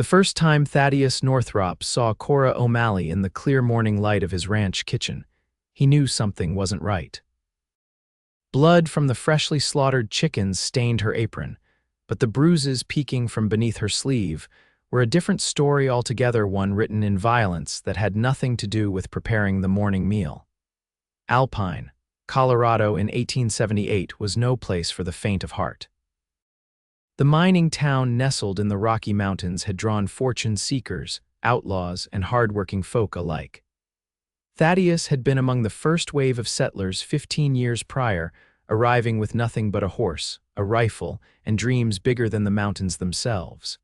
The first time Thaddeus Northrop saw Cora O'Malley in the clear morning light of his ranch kitchen, he knew something wasn't right. Blood from the freshly slaughtered chickens stained her apron, but the bruises peeking from beneath her sleeve were a different story altogether, one written in violence that had nothing to do with preparing the morning meal. Alpine, Colorado in 1878 was no place for the faint of heart. The mining town nestled in the Rocky Mountains had drawn fortune seekers, outlaws, and hard-working folk alike. Thaddeus had been among the first wave of settlers 15 years prior, arriving with nothing but a horse, a rifle, and dreams bigger than the mountains themselves.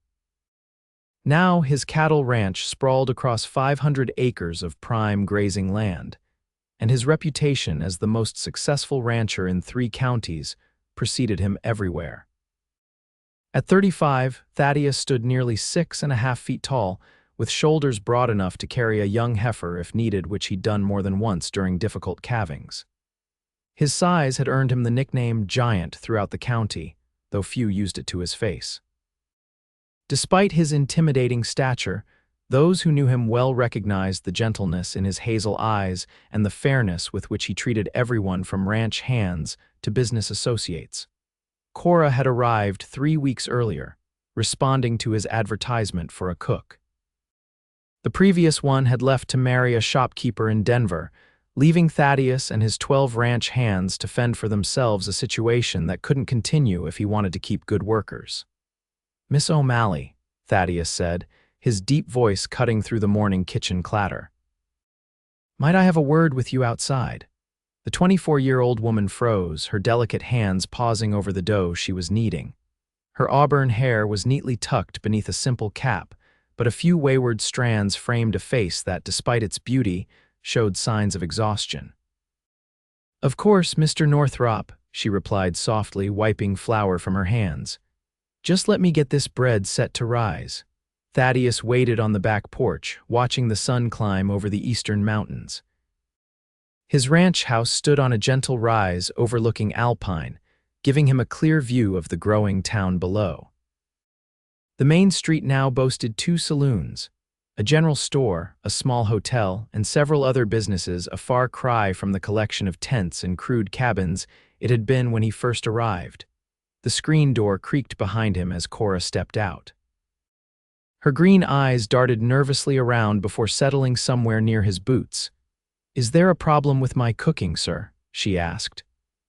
Now his cattle ranch sprawled across 500 acres of prime grazing land, and his reputation as the most successful rancher in 3 counties preceded him everywhere. At 35, Thaddeus stood nearly 6.5 feet tall, with shoulders broad enough to carry a young heifer if needed, which he'd done more than once during difficult calvings. His size had earned him the nickname Giant throughout the county, though few used it to his face. Despite his intimidating stature, those who knew him well recognized the gentleness in his hazel eyes and the fairness with which he treated everyone from ranch hands to business associates. Cora had arrived 3 weeks earlier, responding to his advertisement for a cook. The previous one had left to marry a shopkeeper in Denver, leaving Thaddeus and his 12 ranch hands to fend for themselves, a situation that couldn't continue if he wanted to keep good workers. "Miss O'Malley," Thaddeus said, his deep voice cutting through the morning kitchen clatter. "Might I have a word with you outside?" The 24-year-old woman froze, her delicate hands pausing over the dough she was kneading. Her auburn hair was neatly tucked beneath a simple cap, but a few wayward strands framed a face that, despite its beauty, showed signs of exhaustion. "Of course, Mr. Northrop," she replied softly, wiping flour from her hands. "Just let me get this bread set to rise." Thaddeus waited on the back porch, watching the sun climb over the eastern mountains. His ranch house stood on a gentle rise overlooking Alpine, giving him a clear view of the growing town below. The main street now boasted 2 saloons, a general store, a small hotel, and several other businesses, a far cry from the collection of tents and crude cabins it had been when he first arrived. The screen door creaked behind him as Cora stepped out. Her green eyes darted nervously around before settling somewhere near his boots. "Is there a problem with my cooking, sir?" she asked.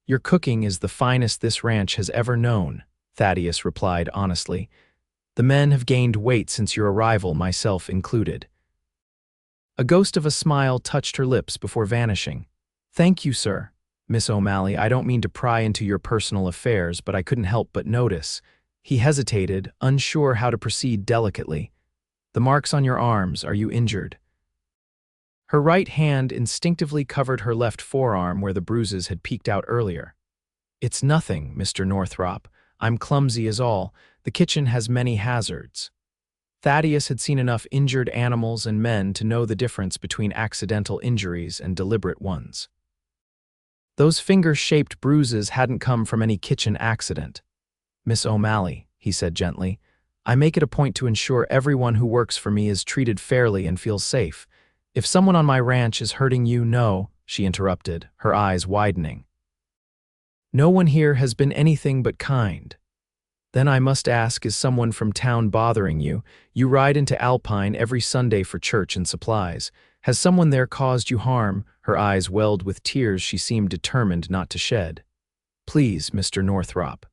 "Your cooking is the finest this ranch has ever known," Thaddeus replied honestly. "The men have gained weight since your arrival, myself included." A ghost of a smile touched her lips before vanishing. "Thank you, sir. Miss O'Malley, I don't mean to pry into your personal affairs, but I couldn't help but notice." He hesitated, unsure how to proceed delicately. "The marks on your arms, are you injured?" Her right hand instinctively covered her left forearm where the bruises had peeked out earlier. "It's nothing, Mr. Northrop. I'm clumsy is all. The kitchen has many hazards." Thaddeus had seen enough injured animals and men to know the difference between accidental injuries and deliberate ones. Those finger-shaped bruises hadn't come from any kitchen accident. "Miss O'Malley," he said gently, "I make it a point to ensure everyone who works for me is treated fairly and feels safe. If someone on my ranch is hurting you, no," she interrupted, her eyes widening. "No one here has been anything but kind. Then I must ask, is someone from town bothering you? You ride into Alpine every Sunday for church and supplies. Has someone there caused you harm?" Her eyes welled with tears she seemed determined not to shed. "Please, Mr. Northrop.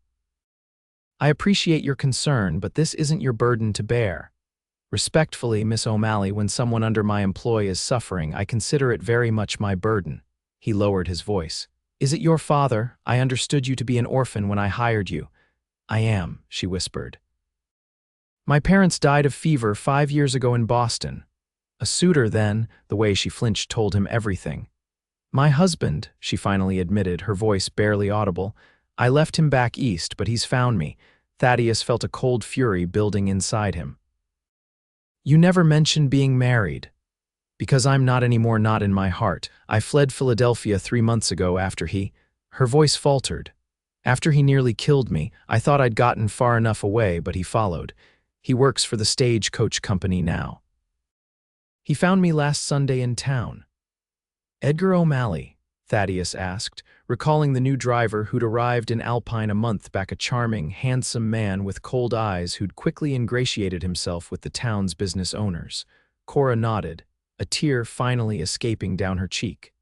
I appreciate your concern, but this isn't your burden to bear. Respectfully, Miss O'Malley, when someone under my employ is suffering, I consider it very much my burden." He lowered his voice. "Is it your father? I understood you to be an orphan when I hired you." "I am," she whispered. "My parents died of fever 5 years ago in Boston." A suitor then, the way she flinched told him everything. "My husband," she finally admitted, her voice barely audible. "I left him back east, but he's found me." Thaddeus felt a cold fury building inside him. "You never mentioned being married." "Because I'm not anymore, not in my heart. I fled Philadelphia 3 months ago after he—" Her voice faltered. "After he nearly killed me, I thought I'd gotten far enough away, but he followed. He works for the stagecoach company now. He found me last Sunday in town. Edgar O'Malley, Thaddeus asked, recalling the new driver who'd arrived in Alpine a month back, a charming, handsome man with cold eyes who'd quickly ingratiated himself with the town's business owners. Cora nodded, a tear finally escaping down her cheek.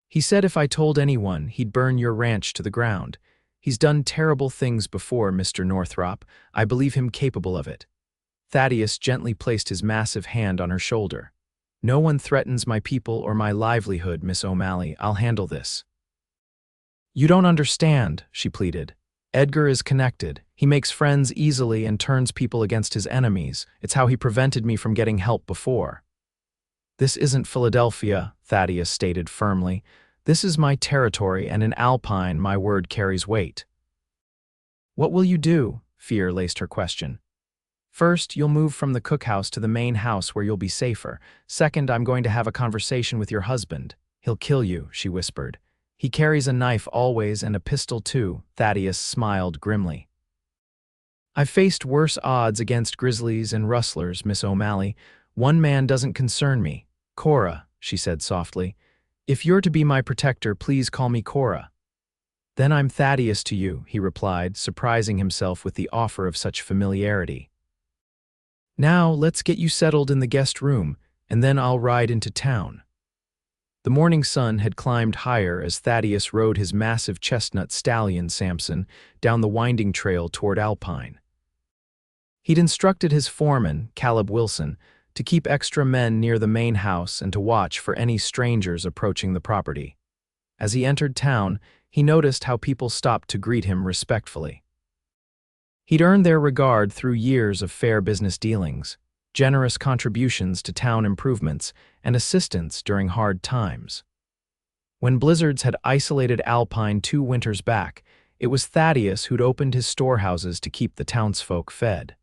He said if I told anyone, he'd burn your ranch to the ground. He's done terrible things before, Mr. Northrop. I believe him capable of it. Thaddeus gently placed his massive hand on her shoulder. No one threatens my people or my livelihood, Miss O'Malley. I'll handle this. You don't understand, she pleaded. Edgar is connected. He makes friends easily and turns people against his enemies. It's how he prevented me from getting help before. This isn't Philadelphia, Thaddeus stated firmly. This is my territory, and in Alpine my word carries weight. What will you do? Fear laced her question. First, you'll move from the cookhouse to the main house where you'll be safer. Second, I'm going to have a conversation with your husband. He'll kill you, she whispered. He carries a knife always and a pistol too, Thaddeus smiled grimly. I've faced worse odds against grizzlies and rustlers, Miss O'Malley. One man doesn't concern me. Cora, she said softly. If you're to be my protector, please call me Cora. Then I'm Thaddeus to you, he replied, surprising himself with the offer of such familiarity. Now, let's get you settled in the guest room, and then I'll ride into town. The morning sun had climbed higher as Thaddeus rode his massive chestnut stallion, Samson, down the winding trail toward Alpine. He'd instructed his foreman, Caleb Wilson, to keep extra men near the main house and to watch for any strangers approaching the property. As he entered town, he noticed how people stopped to greet him respectfully. He'd earned their regard through years of fair business dealings, generous contributions to town improvements, and assistance during hard times. When blizzards had isolated Alpine 2 winters back, it was Thaddeus who'd opened his storehouses to keep the townsfolk fed.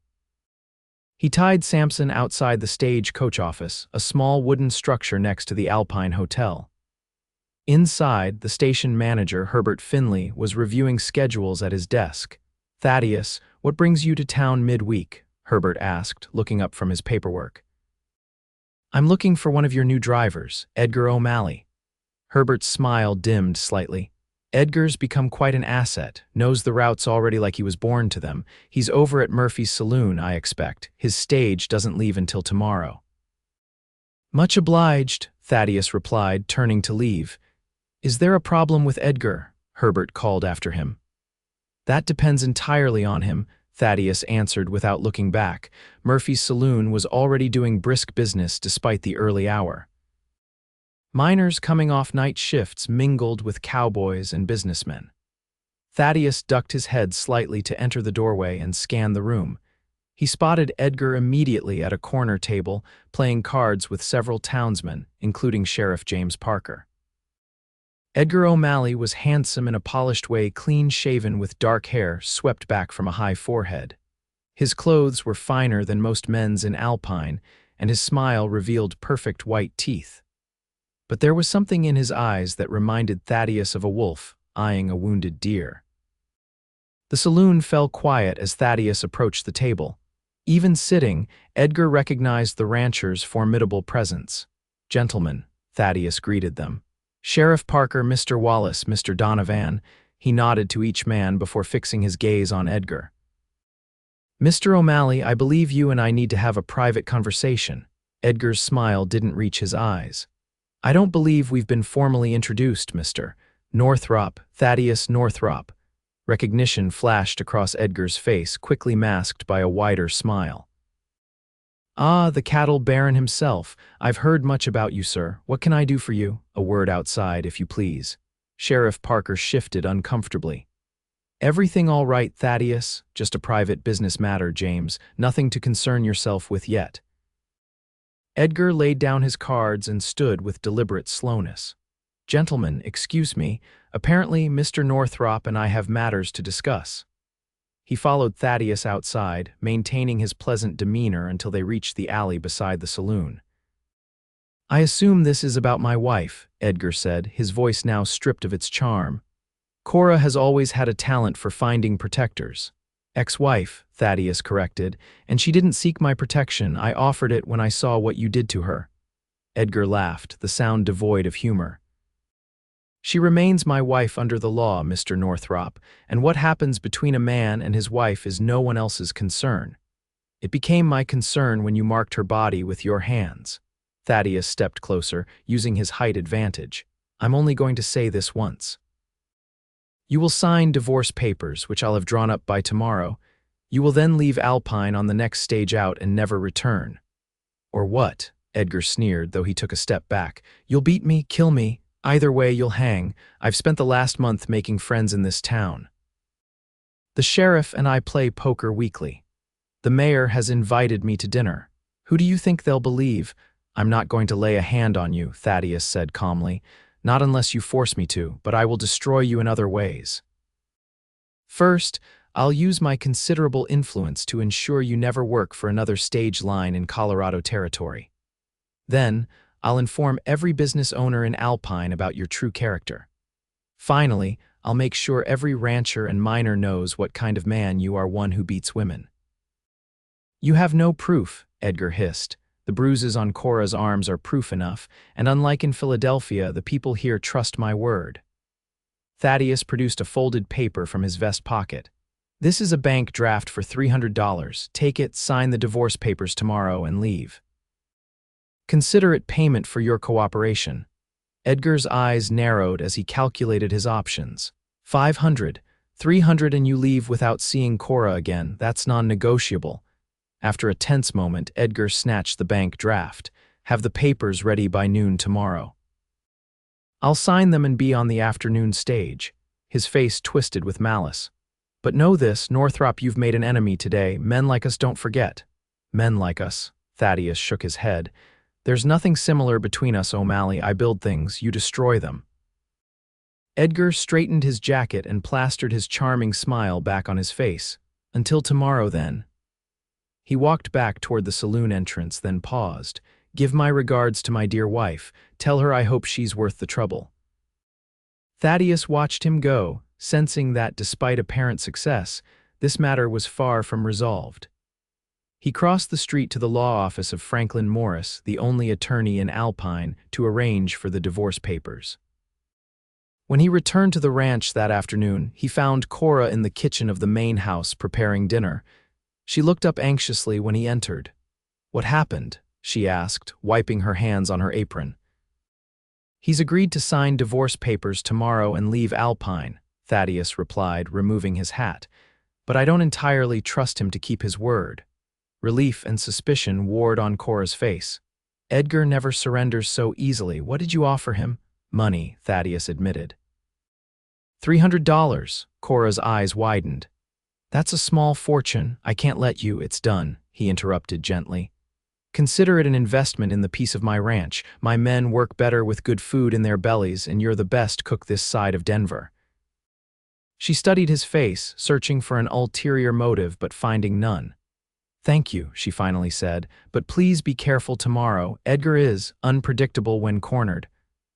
He tied Samson outside the stagecoach office, a small wooden structure next to the Alpine Hotel. Inside, the station manager, Herbert Finley, was reviewing schedules at his desk. Thaddeus, what brings you to town midweek? Herbert asked, looking up from his paperwork. I'm looking for one of your new drivers, Edgar O'Malley. Herbert's smile dimmed slightly. Edgar's become quite an asset, knows the routes already like he was born to them. He's over at Murphy's Saloon, I expect. His stage doesn't leave until tomorrow. Much obliged, Thaddeus replied, turning to leave. Is there a problem with Edgar? Herbert called after him. That depends entirely on him, Thaddeus answered without looking back. Murphy's Saloon was already doing brisk business despite the early hour. Miners coming off night shifts mingled with cowboys and businessmen. Thaddeus ducked his head slightly to enter the doorway and scan the room. He spotted Edgar immediately at a corner table, playing cards with several townsmen, including Sheriff James Parker. Edgar O'Malley was handsome in a polished way, clean-shaven with dark hair swept back from a high forehead. His clothes were finer than most men's in Alpine, and his smile revealed perfect white teeth. But there was something in his eyes that reminded Thaddeus of a wolf eyeing a wounded deer. The saloon fell quiet as Thaddeus approached the table. Even sitting, Edgar recognized the rancher's formidable presence. Gentlemen, Thaddeus greeted them. Sheriff Parker, Mr. Wallace, Mr. Donovan. He nodded to each man before fixing his gaze on Edgar. Mr. O'Malley, I believe you and I need to have a private conversation. Edgar's smile didn't reach his eyes. I don't believe we've been formally introduced, Mr. Northrop, Thaddeus Northrop. Recognition flashed across Edgar's face, quickly masked by a wider smile. Ah, the cattle baron himself. I've heard much about you, sir. What can I do for you? A word outside, if you please. Sheriff Parker shifted uncomfortably. Everything all right, Thaddeus? Just a private business matter, James. Nothing to concern yourself with yet. Edgar laid down his cards and stood with deliberate slowness. Gentlemen, excuse me. Apparently, Mr. Northrop and I have matters to discuss. He followed Thaddeus outside, maintaining his pleasant demeanor until they reached the alley beside the saloon. I assume this is about my wife, Edgar said, his voice now stripped of its charm. Cora has always had a talent for finding protectors. Ex-wife, Thaddeus corrected, and she didn't seek my protection. I offered it when I saw what you did to her. Edgar laughed, the sound devoid of humor. She remains my wife under the law, Mr. Northrop, and what happens between a man and his wife is no one else's concern. It became my concern when you marked her body with your hands. Thaddeus stepped closer, using his height advantage. I'm only going to say this once. You will sign divorce papers, which I'll have drawn up by tomorrow. You will then leave Alpine on the next stage out and never return. Or what? Edgar sneered, though he took a step back. You'll beat me, kill me. Either way, you'll hang. I've spent the last month making friends in this town. The sheriff and I play poker weekly. The mayor has invited me to dinner. Who do you think they'll believe? I'm not going to lay a hand on you, Thaddeus said calmly. Not unless you force me to, but I will destroy you in other ways. First, I'll use my considerable influence to ensure you never work for another stage line in Colorado territory. Then, I'll inform every business owner in Alpine about your true character. Finally, I'll make sure every rancher and miner knows what kind of man you are, one who beats women. You have no proof, Edgar hissed. The bruises on Cora's arms are proof enough, and unlike in Philadelphia, the people here trust my word. Thaddeus produced a folded paper from his vest pocket. This is a bank draft for $300. Take it, sign the divorce papers tomorrow, and leave. Consider it payment for your cooperation. Edgar's eyes narrowed as he calculated his options. 500, 300, and you leave without seeing Cora again. That's non-negotiable. After a tense moment, Edgar snatched the bank draft. Have the papers ready by noon tomorrow. I'll sign them and be on the afternoon stage. His face twisted with malice. But know this, Northrop, you've made an enemy today. Men like us don't forget. Men like us. Thaddeus shook his head. There's nothing similar between us, O'Malley. I build things, you destroy them. Edgar straightened his jacket and plastered his charming smile back on his face. Until tomorrow, then. He walked back toward the saloon entrance, then paused. Give my regards to my dear wife. Tell her I hope she's worth the trouble. Thaddeus watched him go, sensing that, despite apparent success, this matter was far from resolved. He crossed the street to the law office of Franklin Morris, the only attorney in Alpine, to arrange for the divorce papers. When he returned to the ranch that afternoon, he found Cora in the kitchen of the main house preparing dinner. She looked up anxiously when he entered. What happened? She asked, wiping her hands on her apron. He's agreed to sign divorce papers tomorrow and leave Alpine, Thaddeus replied, removing his hat. But I don't entirely trust him to keep his word. Relief and suspicion warred on Cora's face. Edgar never surrenders so easily. What did you offer him? Money, Thaddeus admitted. $300. Cora's eyes widened. That's a small fortune. I can't let you. It's done, he interrupted gently. Consider it an investment in the piece of my ranch. My men work better with good food in their bellies, and you're the best cook this side of Denver. She studied his face, searching for an ulterior motive but finding none. Thank you, she finally said, but please be careful tomorrow. Edgar is unpredictable when cornered.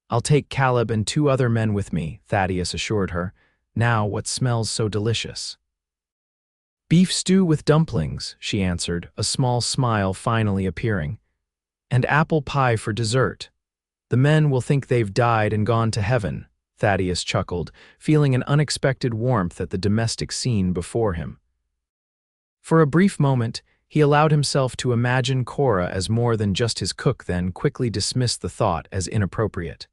I'll take Caleb and 2 other men with me, Thaddeus assured her. Now what smells so delicious? Beef stew with dumplings, she answered, a small smile finally appearing. And apple pie for dessert. The men will think they've died and gone to heaven, Thaddeus chuckled, feeling an unexpected warmth at the domestic scene before him. For a brief moment, he allowed himself to imagine Cora as more than just his cook, then quickly dismissed the thought as inappropriate.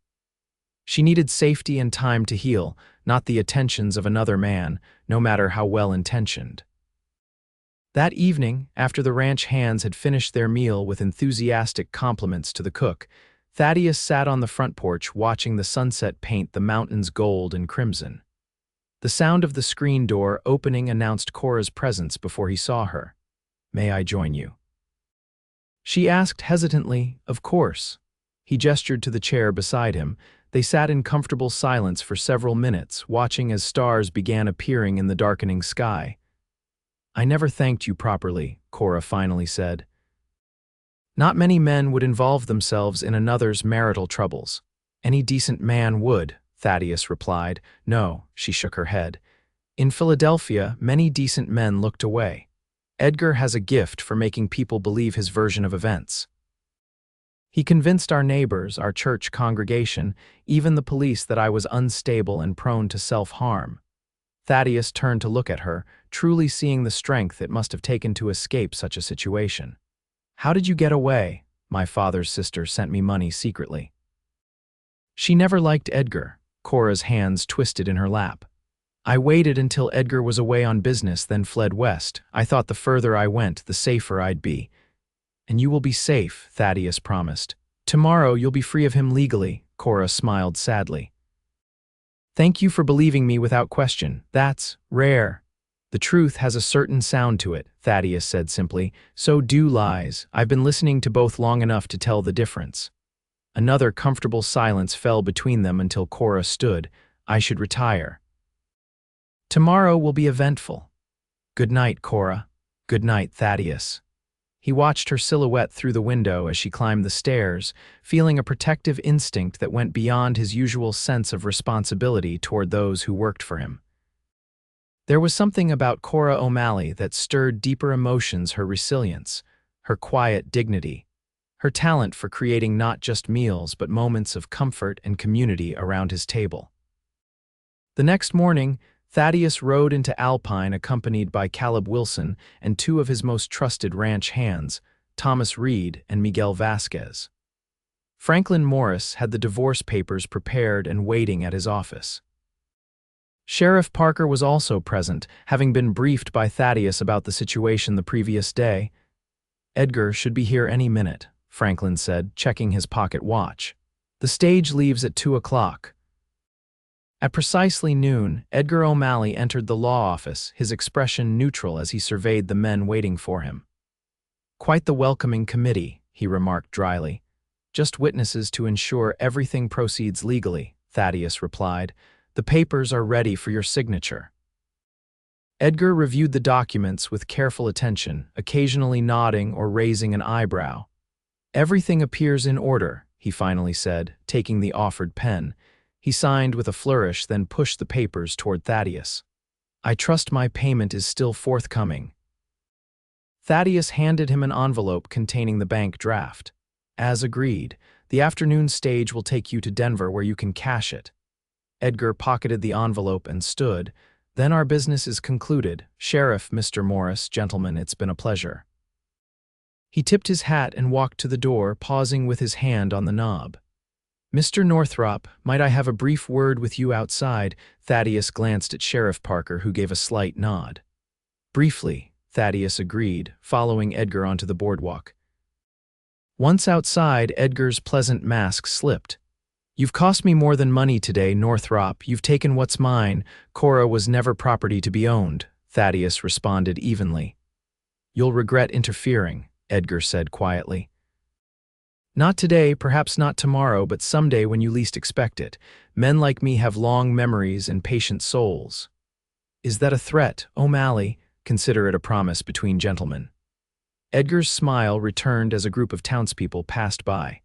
She needed safety and time to heal, not the attentions of another man, no matter how well-intentioned. That evening, after the ranch hands had finished their meal with enthusiastic compliments to the cook, Thaddeus sat on the front porch watching the sunset paint the mountains gold and crimson. The sound of the screen door opening announced Cora's presence before he saw her. May I join you? She asked hesitantly, of course. He gestured to the chair beside him. They sat in comfortable silence for several minutes, watching as stars began appearing in the darkening sky. I never thanked you properly, Cora finally said. Not many men would involve themselves in another's marital troubles. Any decent man would, Thaddeus replied. No, she shook her head. In Philadelphia, many decent men looked away. Edgar has a gift for making people believe his version of events. He convinced our neighbors, our church congregation, even the police that I was unstable and prone to self-harm. Thaddeus turned to look at her, truly seeing the strength it must have taken to escape such a situation. How did you get away? My father's sister sent me money secretly. She never liked Edgar. Cora's hands twisted in her lap. I waited until Edgar was away on business, then fled west. I thought the further I went, the safer I'd be. And you will be safe, Thaddeus promised. Tomorrow you'll be free of him legally, Cora smiled sadly. Thank you for believing me without question. That's rare. The truth has a certain sound to it, Thaddeus said simply. So do lies. I've been listening to both long enough to tell the difference. Another comfortable silence fell between them until Cora stood. I should retire. Tomorrow will be eventful. Good night, Cora. Good night, Thaddeus. He watched her silhouette through the window as she climbed the stairs, feeling a protective instinct that went beyond his usual sense of responsibility toward those who worked for him. There was something about Cora O'Malley that stirred deeper emotions: her resilience, her quiet dignity, her talent for creating not just meals but moments of comfort and community around his table. The next morning, Thaddeus rode into Alpine accompanied by Caleb Wilson and two of his most trusted ranch hands, Thomas Reed and Miguel Vasquez. Franklin Morris had the divorce papers prepared and waiting at his office. Sheriff Parker was also present, having been briefed by Thaddeus about the situation the previous day. Edgar should be here any minute, Franklin said, checking his pocket watch. The stage leaves at 2 o'clock. At precisely noon, Edgar O'Malley entered the law office, his expression neutral as he surveyed the men waiting for him. Quite the welcoming committee, he remarked dryly. Just witnesses to ensure everything proceeds legally, Thaddeus replied. The papers are ready for your signature. Edgar reviewed the documents with careful attention, occasionally nodding or raising an eyebrow. Everything appears in order, he finally said, taking the offered pen. He signed with a flourish, then pushed the papers toward Thaddeus. I trust my payment is still forthcoming. Thaddeus handed him an envelope containing the bank draft. As agreed, the afternoon stage will take you to Denver where you can cash it. Edgar pocketed the envelope and stood. Then our business is concluded. Sheriff, Mr. Morris, gentlemen, it's been a pleasure. He tipped his hat and walked to the door, pausing with his hand on the knob. Mr. Northrop, might I have a brief word with you outside? Thaddeus glanced at Sheriff Parker, who gave a slight nod. Briefly, Thaddeus agreed, following Edgar onto the boardwalk. Once outside, Edgar's pleasant mask slipped. You've cost me more than money today, Northrop. You've taken what's mine. Cora was never property to be owned, Thaddeus responded evenly. You'll regret interfering, Edgar said quietly. Not today, perhaps not tomorrow, but someday when you least expect it. Men like me have long memories and patient souls. Is that a threat, O'Malley? Consider it a promise between gentlemen. Edgar's smile returned as a group of townspeople passed by.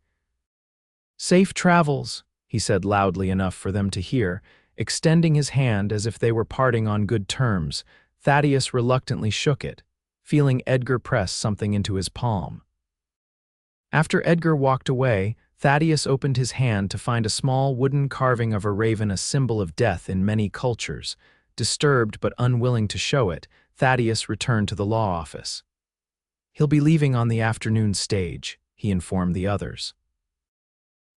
Safe travels, he said loudly enough for them to hear, extending his hand as if they were parting on good terms. Thaddeus reluctantly shook it, feeling Edgar press something into his palm. After Edgar walked away, Thaddeus opened his hand to find a small wooden carving of a raven, a symbol of death in many cultures. Disturbed but unwilling to show it, Thaddeus returned to the law office. He'll be leaving on the afternoon stage, he informed the others.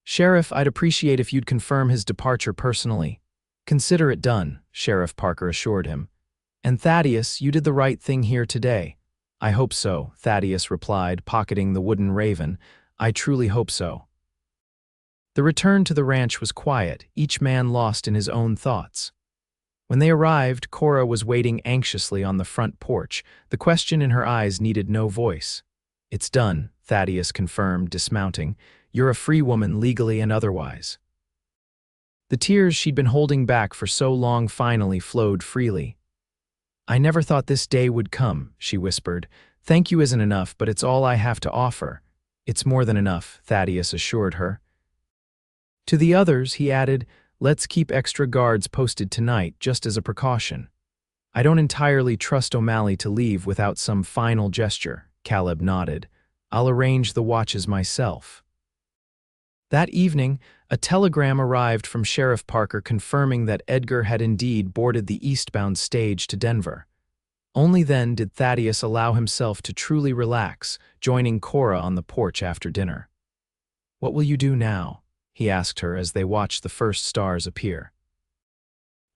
Sheriff, I'd appreciate if you'd confirm his departure personally. Consider it done, Sheriff Parker assured him. And Thaddeus, you did the right thing here today. I hope so, Thaddeus replied, pocketing the wooden raven. I truly hope so. The return to the ranch was quiet, each man lost in his own thoughts. When they arrived, Cora was waiting anxiously on the front porch. The question in her eyes needed no voice. It's done, Thaddeus confirmed, dismounting. You're a free woman legally and otherwise. The tears she'd been holding back for so long finally flowed freely. I never thought this day would come, she whispered. Thank you isn't enough, but it's all I have to offer. It's more than enough, Thaddeus assured her. To the others, he added, let's keep extra guards posted tonight, just as a precaution. I don't entirely trust O'Malley to leave without some final gesture, Caleb nodded. I'll arrange the watches myself. That evening, a telegram arrived from Sheriff Parker confirming that Edgar had indeed boarded the eastbound stage to Denver. Only then did Thaddeus allow himself to truly relax, joining Cora on the porch after dinner. "What will you do now?" he asked her as they watched the first stars appear.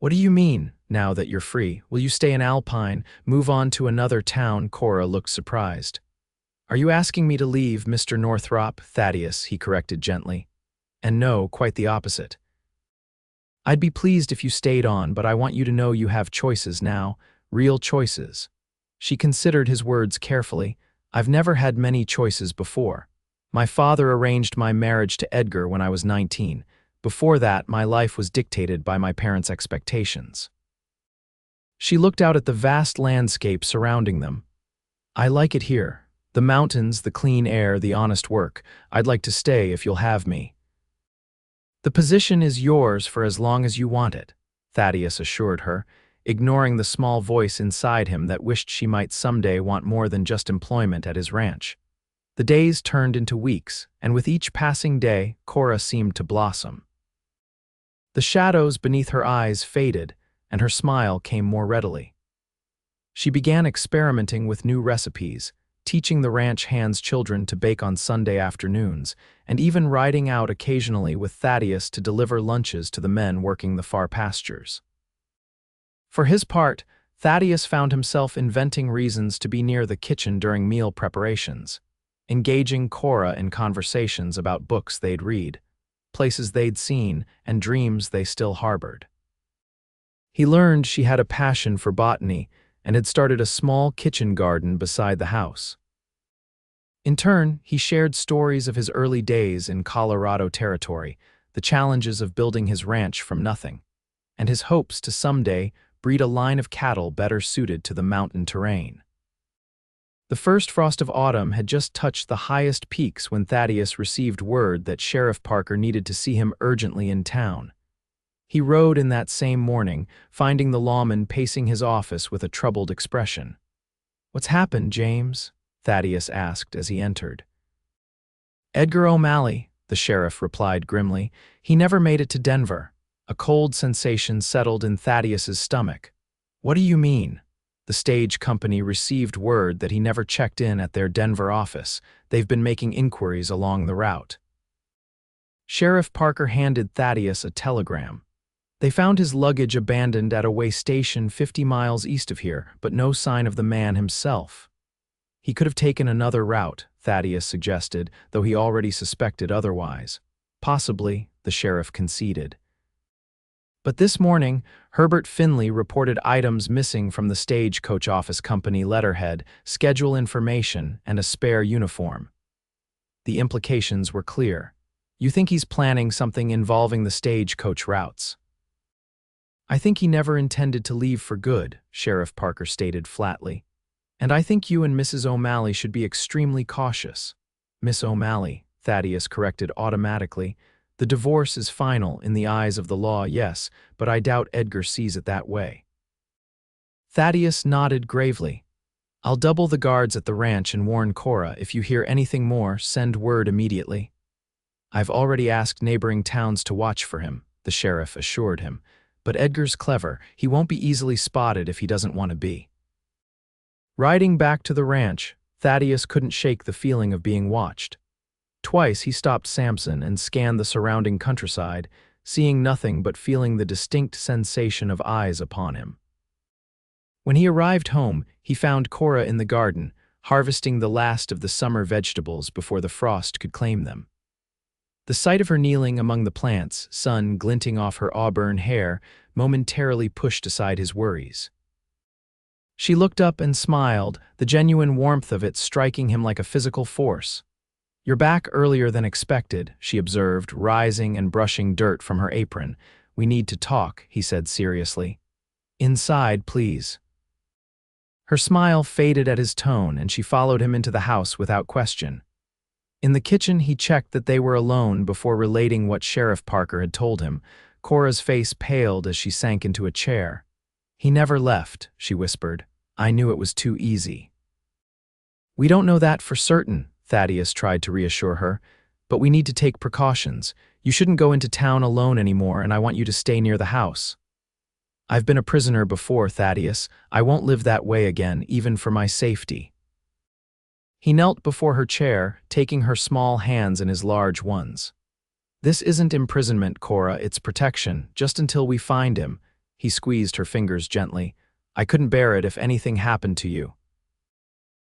"What do you mean, now that you're free? Will you stay in Alpine, move on to another town?" Cora looked surprised. "Are you asking me to leave, Mr. Northrop?" "Thaddeus," he corrected gently. "And no, quite the opposite. I'd be pleased if you stayed on, but I want you to know you have choices now, real choices." She considered his words carefully. "I've never had many choices before. My father arranged my marriage to Edgar when I was 19. Before that, my life was dictated by my parents' expectations." She looked out at the vast landscape surrounding them. "I like it here. The mountains, the clean air, the honest work. I'd like to stay if you'll have me." "The position is yours for as long as you want it," Thaddeus assured her, ignoring the small voice inside him that wished she might someday want more than just employment at his ranch. The days turned into weeks, and with each passing day, Cora seemed to blossom. The shadows beneath her eyes faded, and her smile came more readily. She began experimenting with new recipes, teaching the ranch hands' children to bake on Sunday afternoons, and even riding out occasionally with Thaddeus to deliver lunches to the men working the far pastures. For his part, Thaddeus found himself inventing reasons to be near the kitchen during meal preparations, engaging Cora in conversations about books they'd read, places they'd seen, and dreams they still harbored. He learned she had a passion for botany and had started a small kitchen garden beside the house. In turn, he shared stories of his early days in Colorado territory, the challenges of building his ranch from nothing, and his hopes to someday breed a line of cattle better suited to the mountain terrain. The first frost of autumn had just touched the highest peaks when Thaddeus received word that Sheriff Parker needed to see him urgently in town. He rode in that same morning, finding the lawman pacing his office with a troubled expression. "What's happened, James?" Thaddeus asked as he entered. "Edgar O'Malley," the sheriff replied grimly. "He never made it to Denver." A cold sensation settled in Thaddeus's stomach. "What do you mean?" "The stage company received word that he never checked in at their Denver office. They've been making inquiries along the route." Sheriff Parker handed Thaddeus a telegram. They found his luggage abandoned at a way station 50 miles east of here, but no sign of the man himself. He could have taken another route, Thaddeus suggested, though he already suspected otherwise. Possibly, the sheriff conceded. But this morning, Herbert Finley reported items missing from the stagecoach office company letterhead, schedule information, and a spare uniform. The implications were clear. "You think he's planning something involving the stagecoach routes?" "I think he never intended to leave for good," Sheriff Parker stated flatly. "And I think you and Mrs. O'Malley should be extremely cautious." "Miss O'Malley," Thaddeus corrected automatically. "The divorce is final in the eyes of the law, yes, but I doubt Edgar sees it that way." Thaddeus nodded gravely. "I'll double the guards at the ranch and warn Cora. If you hear anything more, send word immediately." "I've already asked neighboring towns to watch for him," the sheriff assured him. "But Edgar's clever. He won't be easily spotted if he doesn't want to be." Riding back to the ranch, Thaddeus couldn't shake the feeling of being watched. Twice he stopped Samson and scanned the surrounding countryside, seeing nothing but feeling the distinct sensation of eyes upon him. When he arrived home, he found Cora in the garden, harvesting the last of the summer vegetables before the frost could claim them. The sight of her kneeling among the plants, sun glinting off her auburn hair, momentarily pushed aside his worries. She looked up and smiled, the genuine warmth of it striking him like a physical force. "You're back earlier than expected," she observed, rising and brushing dirt from her apron. "We need to talk," he said seriously. "Inside, please." Her smile faded at his tone, and she followed him into the house without question. In the kitchen, he checked that they were alone before relating what Sheriff Parker had told him. Cora's face paled as she sank into a chair. He never left, she whispered. I knew it was too easy. We don't know that for certain, Thaddeus tried to reassure her, but we need to take precautions. You shouldn't go into town alone anymore, and I want you to stay near the house. I've been a prisoner before, Thaddeus. I won't live that way again, even for my safety. He knelt before her chair, taking her small hands in his large ones. This isn't imprisonment, Cora, it's protection, just until we find him. He squeezed her fingers gently. I couldn't bear it if anything happened to you.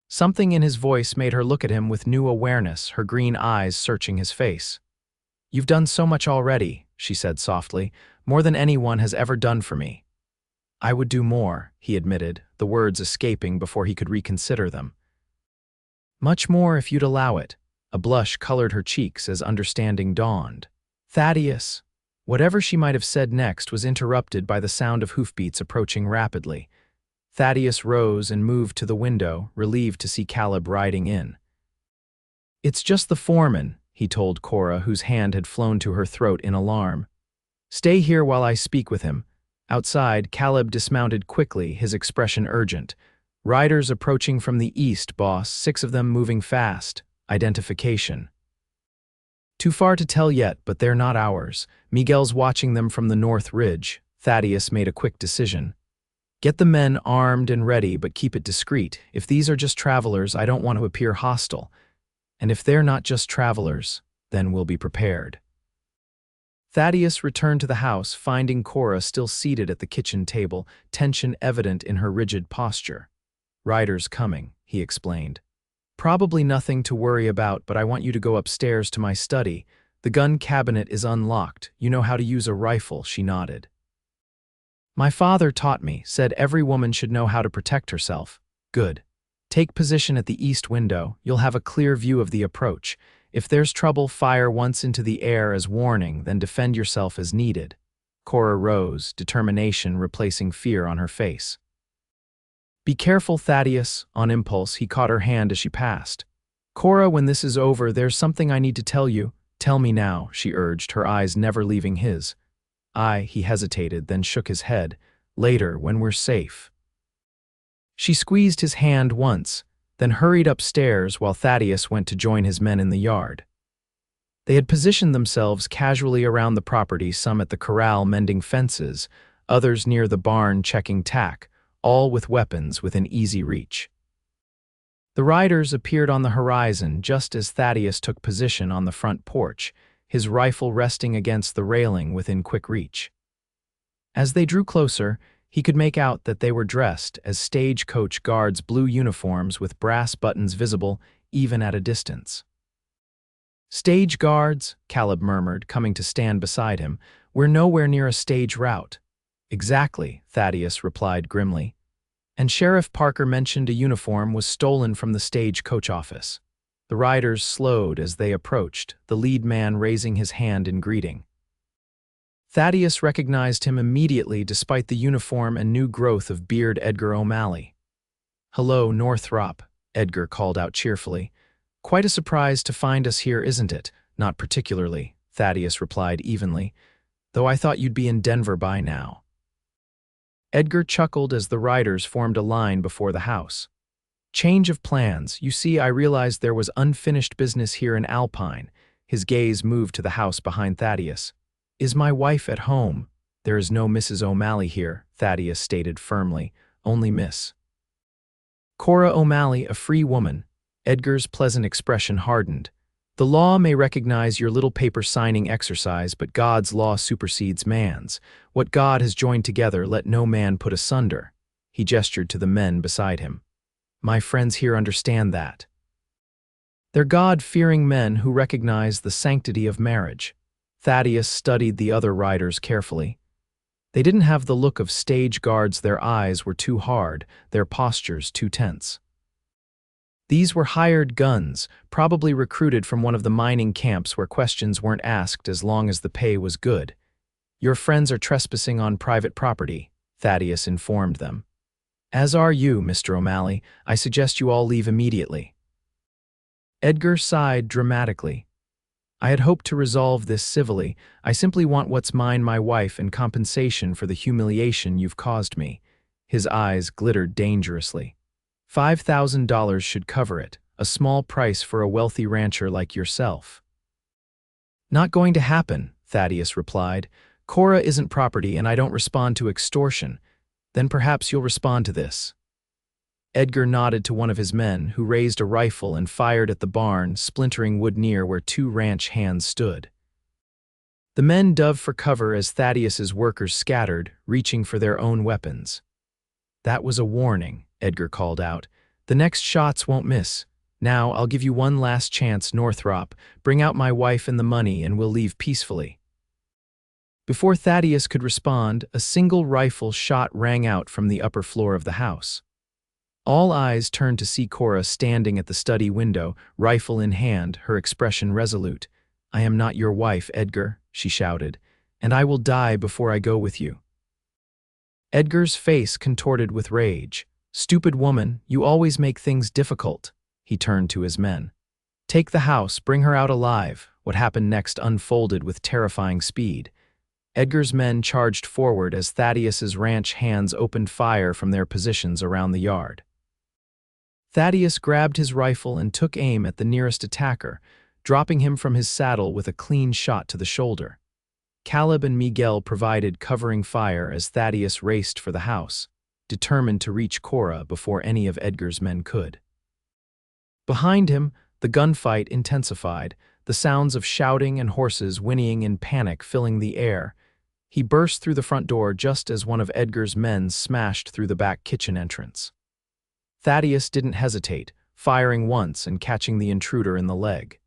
Something in his voice made her look at him with new awareness, her green eyes searching his face. You've done so much already, she said softly, more than anyone has ever done for me. I would do more, he admitted, the words escaping before he could reconsider them. Much more if you'd allow it. A blush colored her cheeks as understanding dawned. Thaddeus. Whatever she might have said next was interrupted by the sound of hoofbeats approaching rapidly. Thaddeus rose and moved to the window, relieved to see Caleb riding in. It's just the foreman, he told Cora, whose hand had flown to her throat in alarm. Stay here while I speak with him. Outside, Caleb dismounted quickly, his expression urgent. Riders approaching from the east, boss, 6 of them moving fast. Identification. Too far to tell yet, but they're not ours. Miguel's watching them from the north ridge. Thaddeus made a quick decision. Get the men armed and ready, but keep it discreet. If these are just travelers, I don't want to appear hostile. And if they're not just travelers, then we'll be prepared. Thaddeus returned to the house, finding Cora still seated at the kitchen table, tension evident in her rigid posture. Riders coming, he explained. Probably nothing to worry about, but I want you to go upstairs to my study. The gun cabinet is unlocked. You know how to use a rifle, she nodded. My father taught me, said every woman should know how to protect herself. Good. Take position at the east window. You'll have a clear view of the approach. If there's trouble, fire once into the air as warning, then defend yourself as needed. Cora rose, determination replacing fear on her face. Be careful, Thaddeus. On impulse, he caught her hand as she passed. Cora, when this is over, there's something I need to tell you. Tell me now, she urged, her eyes never leaving his. He hesitated, then shook his head. Later, when we're safe. She squeezed his hand once, then hurried upstairs while Thaddeus went to join his men in the yard. They had positioned themselves casually around the property, some at the corral mending fences, others near the barn checking tack, all with weapons within easy reach. The riders appeared on the horizon just as Thaddeus took position on the front porch, his rifle resting against the railing within quick reach. As they drew closer, he could make out that they were dressed as stagecoach guards' blue uniforms with brass buttons visible even at a distance. Stage guards, Caleb murmured, coming to stand beside him. We're nowhere near a stage route. Exactly, Thaddeus replied grimly. And Sheriff Parker mentioned a uniform was stolen from the stagecoach office. The riders slowed as they approached, the lead man raising his hand in greeting. Thaddeus recognized him immediately despite the uniform and new growth of beard Edgar O'Malley. Hello, Northrop, Edgar called out cheerfully. Quite a surprise to find us here, isn't it? Not particularly, Thaddeus replied evenly, though I thought you'd be in Denver by now. Edgar chuckled as the riders formed a line before the house. Change of plans. You see, I realized there was unfinished business here in Alpine. His gaze moved to the house behind Thaddeus. Is my wife at home? There is no Mrs. O'Malley here, Thaddeus stated firmly. Only Miss Cora O'Malley, a free woman. Edgar's pleasant expression hardened. The law may recognize your little paper signing exercise, but God's law supersedes man's. What God has joined together, let no man put asunder. He gestured to the men beside him. My friends here understand that. They're God-fearing men who recognize the sanctity of marriage. Thaddeus studied the other riders carefully. They didn't have the look of stage guards. Their eyes were too hard, their postures too tense. These were hired guns, probably recruited from one of the mining camps where questions weren't asked as long as the pay was good. Your friends are trespassing on private property, Thaddeus informed them. As are you, Mr. O'Malley. I suggest you all leave immediately. Edgar sighed dramatically. I had hoped to resolve this civilly. I simply want what's mine, my wife, and compensation for the humiliation you've caused me. His eyes glittered dangerously. $5,000 should cover it, a small price for a wealthy rancher like yourself. Not going to happen, Thaddeus replied. Cora isn't property and I don't respond to extortion. Then perhaps you'll respond to this. Edgar nodded to one of his men, who raised a rifle and fired at the barn, splintering wood near where two ranch hands stood. The men dove for cover as Thaddeus's workers scattered, reaching for their own weapons. That was a warning, Edgar called out. The next shots won't miss. Now I'll give you one last chance, Northrop. Bring out my wife and the money and we'll leave peacefully. Before Thaddeus could respond, a single rifle shot rang out from the upper floor of the house. All eyes turned to see Cora standing at the study window, rifle in hand, her expression resolute. I am not your wife, Edgar, she shouted, and I will die before I go with you. Edgar's face contorted with rage. Stupid woman, you always make things difficult. He turned to his men. Take the house, bring her out alive. What happened next unfolded with terrifying speed. Edgar's men charged forward as Thaddeus's ranch hands opened fire from their positions around the yard. Thaddeus grabbed his rifle and took aim at the nearest attacker, dropping him from his saddle with a clean shot to the shoulder. Caleb and Miguel provided covering fire as Thaddeus raced for the house, determined to reach Cora before any of Edgar's men could. Behind him, the gunfight intensified, the sounds of shouting and horses whinnying in panic filling the air. He burst through the front door just as one of Edgar's men smashed through the back kitchen entrance. Thaddeus didn't hesitate, firing once and catching the intruder in the leg.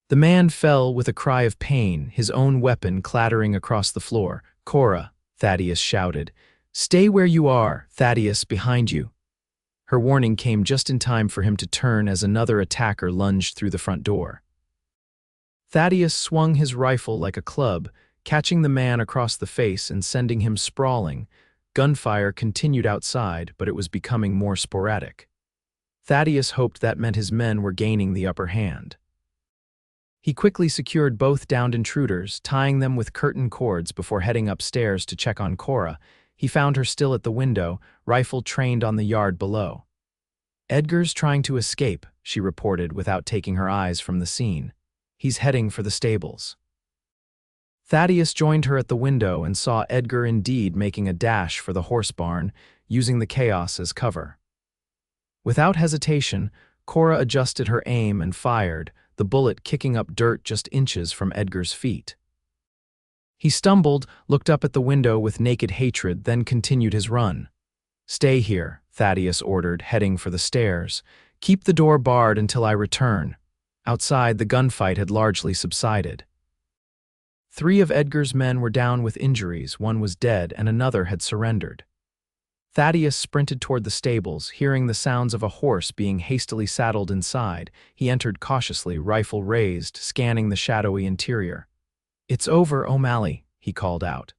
The man fell with a cry of pain, his own weapon clattering across the floor. Cora, Thaddeus shouted. Stay where you are, Thaddeus, behind you. Her warning came just in time for him to turn as another attacker lunged through the front door. Thaddeus swung his rifle like a club, catching the man across the face and sending him sprawling. Gunfire continued outside, but it was becoming more sporadic. Thaddeus hoped that meant his men were gaining the upper hand. He quickly secured both downed intruders, tying them with curtain cords before heading upstairs to check on Cora. He found her still at the window, rifle trained on the yard below. Edgar's trying to escape, she reported without taking her eyes from the scene. He's heading for the stables. Thaddeus joined her at the window and saw Edgar indeed making a dash for the horse barn, using the chaos as cover. Without hesitation, Cora adjusted her aim and fired, the bullet kicking up dirt just inches from Edgar's feet. He stumbled, looked up at the window with naked hatred, then continued his run. Stay here, Thaddeus ordered, heading for the stairs. Keep the door barred until I return. Outside, the gunfight had largely subsided. 3 of Edgar's men were down with injuries, one was dead, and another had surrendered. Thaddeus sprinted toward the stables, hearing the sounds of a horse being hastily saddled inside. He entered cautiously, rifle raised, scanning the shadowy interior. It's over, O'Malley, he called out.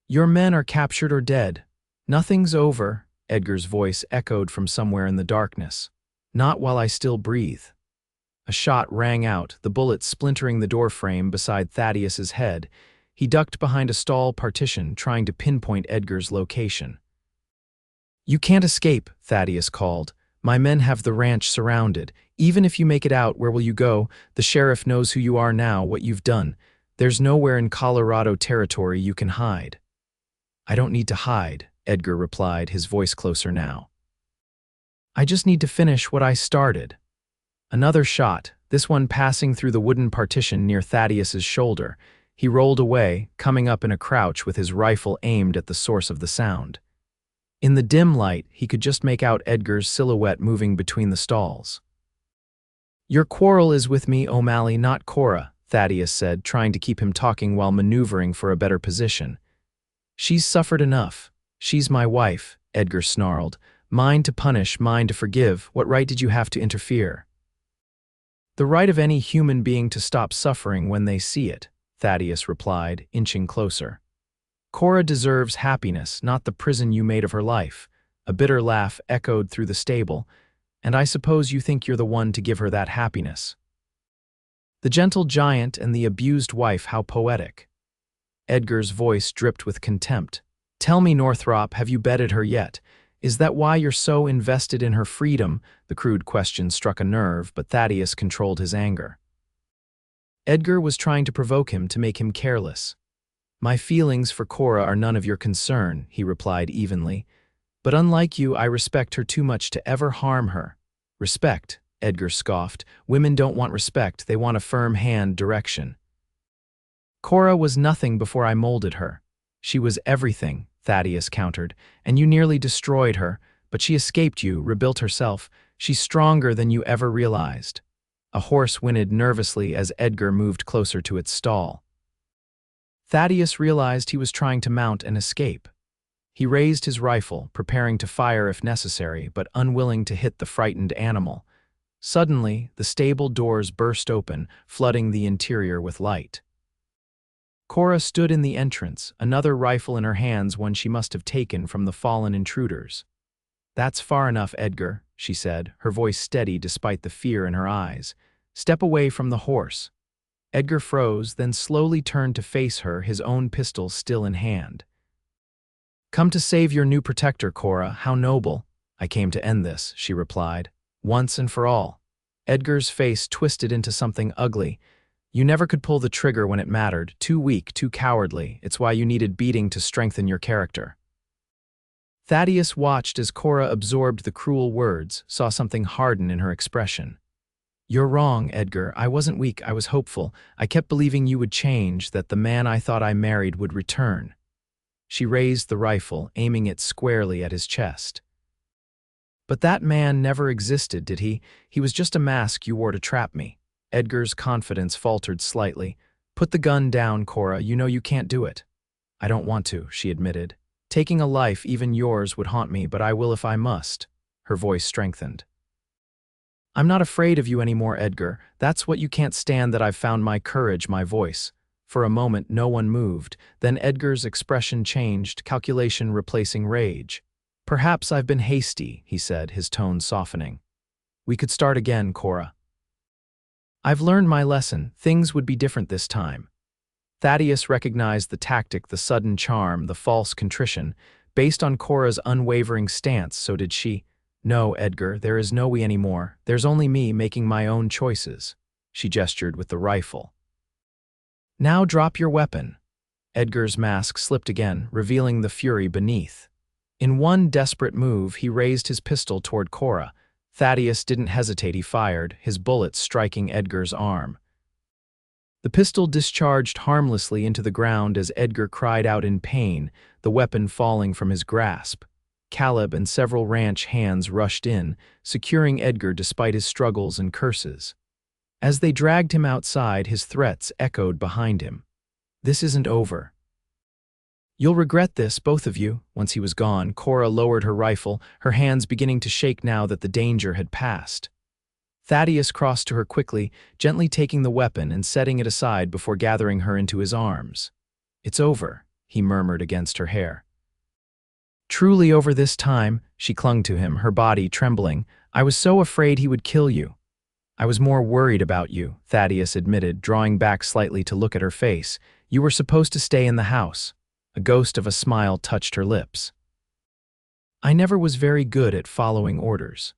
Your men are captured or dead. Nothing's over, Edgar's voice echoed from somewhere in the darkness. Not while I still breathe. A shot rang out, the bullet splintering the doorframe beside Thaddeus's head. He ducked behind a stall partition, trying to pinpoint Edgar's location. You can't escape, Thaddeus called. My men have the ranch surrounded. Even if you make it out, where will you go? The sheriff knows who you are now, what you've done. There's nowhere in Colorado territory you can hide. I don't need to hide, Edgar replied, his voice closer now. I just need to finish what I started. Another shot, this one passing through the wooden partition near Thaddeus's shoulder. He rolled away, coming up in a crouch with his rifle aimed at the source of the sound. In the dim light, he could just make out Edgar's silhouette moving between the stalls. Your quarrel is with me, O'Malley, not Cora, Thaddeus said, trying to keep him talking while maneuvering for a better position. She's suffered enough. She's my wife, Edgar snarled. Mine to punish, mine to forgive. What right did you have to interfere? The right of any human being to stop suffering when they see it, Thaddeus replied, inching closer. Cora deserves happiness, not the prison you made of her life. A bitter laugh echoed through the stable, and I suppose you think you're the one to give her that happiness. The gentle giant and the abused wife, how poetic. Edgar's voice dripped with contempt. Tell me, Northrop, have you bedded her yet? Is that why you're so invested in her freedom? The crude question struck a nerve, but Thaddeus controlled his anger. Edgar was trying to provoke him to make him careless. My feelings for Cora are none of your concern, he replied evenly. But unlike you, I respect her too much to ever harm her. Respect, Edgar scoffed. Women don't want respect, they want a firm hand direction. Cora was nothing before I molded her. She was everything, Thaddeus countered, and you nearly destroyed her, but she escaped you, rebuilt herself. She's stronger than you ever realized. A horse whinnied nervously as Edgar moved closer to its stall. Thaddeus realized he was trying to mount an escape. He raised his rifle, preparing to fire if necessary, but unwilling to hit the frightened animal. Suddenly, the stable doors burst open, flooding the interior with light. Cora stood in the entrance, another rifle in her hands, one she must have taken from the fallen intruders. That's far enough, Edgar, she said, her voice steady despite the fear in her eyes. Step away from the horse. Edgar froze, then slowly turned to face her, his own pistol still in hand. Come to save your new protector, Cora, how noble. I came to end this, she replied, once and for all. Edgar's face twisted into something ugly. You never could pull the trigger when it mattered, too weak, too cowardly. It's why you needed beating to strengthen your character. Thaddeus watched as Cora absorbed the cruel words, saw something harden in her expression. You're wrong, Edgar. I wasn't weak, I was hopeful. I kept believing you would change, that the man I thought I married would return. She raised the rifle, aiming it squarely at his chest. But that man never existed, did he? He was just a mask you wore to trap me. Edgar's confidence faltered slightly. Put the gun down, Cora. You know you can't do it. I don't want to, she admitted. Taking a life, even yours, would haunt me, but I will if I must. Her voice strengthened. I'm not afraid of you anymore, Edgar. That's what you can't stand, that I've found my courage, my voice. For a moment, no one moved. Then Edgar's expression changed, calculation replacing rage. Perhaps I've been hasty, he said, his tone softening. We could start again, Cora. I've learned my lesson. Things would be different this time. Thaddeus recognized the tactic, the sudden charm, the false contrition. Based on Cora's unwavering stance, so did she. No, Edgar, there is no we anymore. There's only me making my own choices. She gestured with the rifle. Now drop your weapon. Edgar's mask slipped again, revealing the fury beneath. In one desperate move, he raised his pistol toward Cora. Thaddeus didn't hesitate, he fired, his bullet striking Edgar's arm. The pistol discharged harmlessly into the ground as Edgar cried out in pain, the weapon falling from his grasp. Caleb and several ranch hands rushed in, securing Edgar despite his struggles and curses. As they dragged him outside, his threats echoed behind him. This isn't over. You'll regret this, both of you. Once he was gone, Cora lowered her rifle, her hands beginning to shake now that the danger had passed. Thaddeus crossed to her quickly, gently taking the weapon and setting it aside before gathering her into his arms. It's over, he murmured against her hair. Truly over this time, she clung to him, her body trembling. I was so afraid he would kill you. I was more worried about you, Thaddeus admitted, drawing back slightly to look at her face. You were supposed to stay in the house. A ghost of a smile touched her lips. I never was very good at following orders.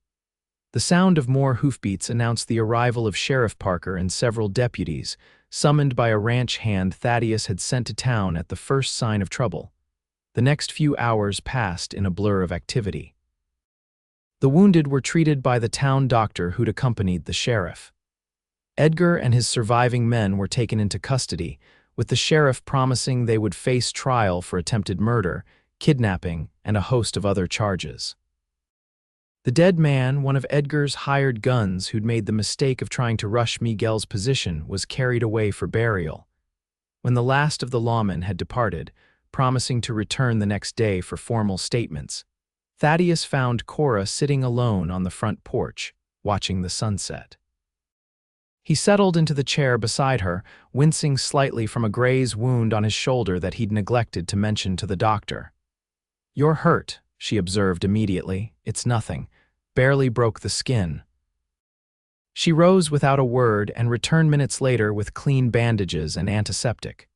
The sound of more hoofbeats announced the arrival of Sheriff Parker and several deputies, summoned by a ranch hand Thaddeus had sent to town at the first sign of trouble. The next few hours passed in a blur of activity. The wounded were treated by the town doctor who'd accompanied the sheriff. Edgar and his surviving men were taken into custody, with the sheriff promising they would face trial for attempted murder, kidnapping, and a host of other charges. The dead man, one of Edgar's hired guns who'd made the mistake of trying to rush Miguel's position, was carried away for burial. When the last of the lawmen had departed, promising to return the next day for formal statements, Thaddeus found Cora sitting alone on the front porch, watching the sunset. He settled into the chair beside her, wincing slightly from a graze wound on his shoulder that he'd neglected to mention to the doctor. You're hurt, she observed immediately. It's nothing. Barely broke the skin. She rose without a word and returned minutes later with clean bandages and antiseptic.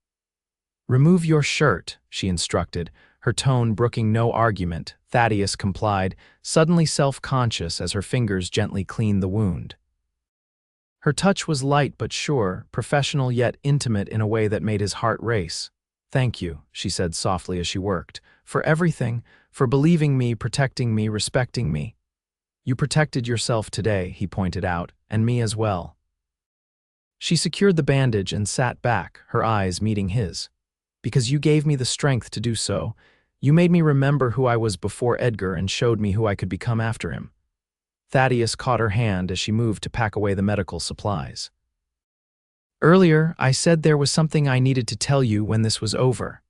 Remove your shirt, she instructed, Her tone brooking no argument, Thaddeus complied, suddenly self-conscious as her fingers gently cleaned the wound. Her touch was light but sure, professional yet intimate in a way that made his heart race. "Thank you," she said softly as she worked, "for everything, for believing me, protecting me, respecting me." "You protected yourself today," he pointed out, "and me as well." She secured the bandage and sat back, her eyes meeting his. "Because you gave me the strength to do so. You made me remember who I was before Edgar and showed me who I could become after him." Thaddeus caught her hand as she moved to pack away the medical supplies. "Earlier, I said there was something I needed to tell you when this was over."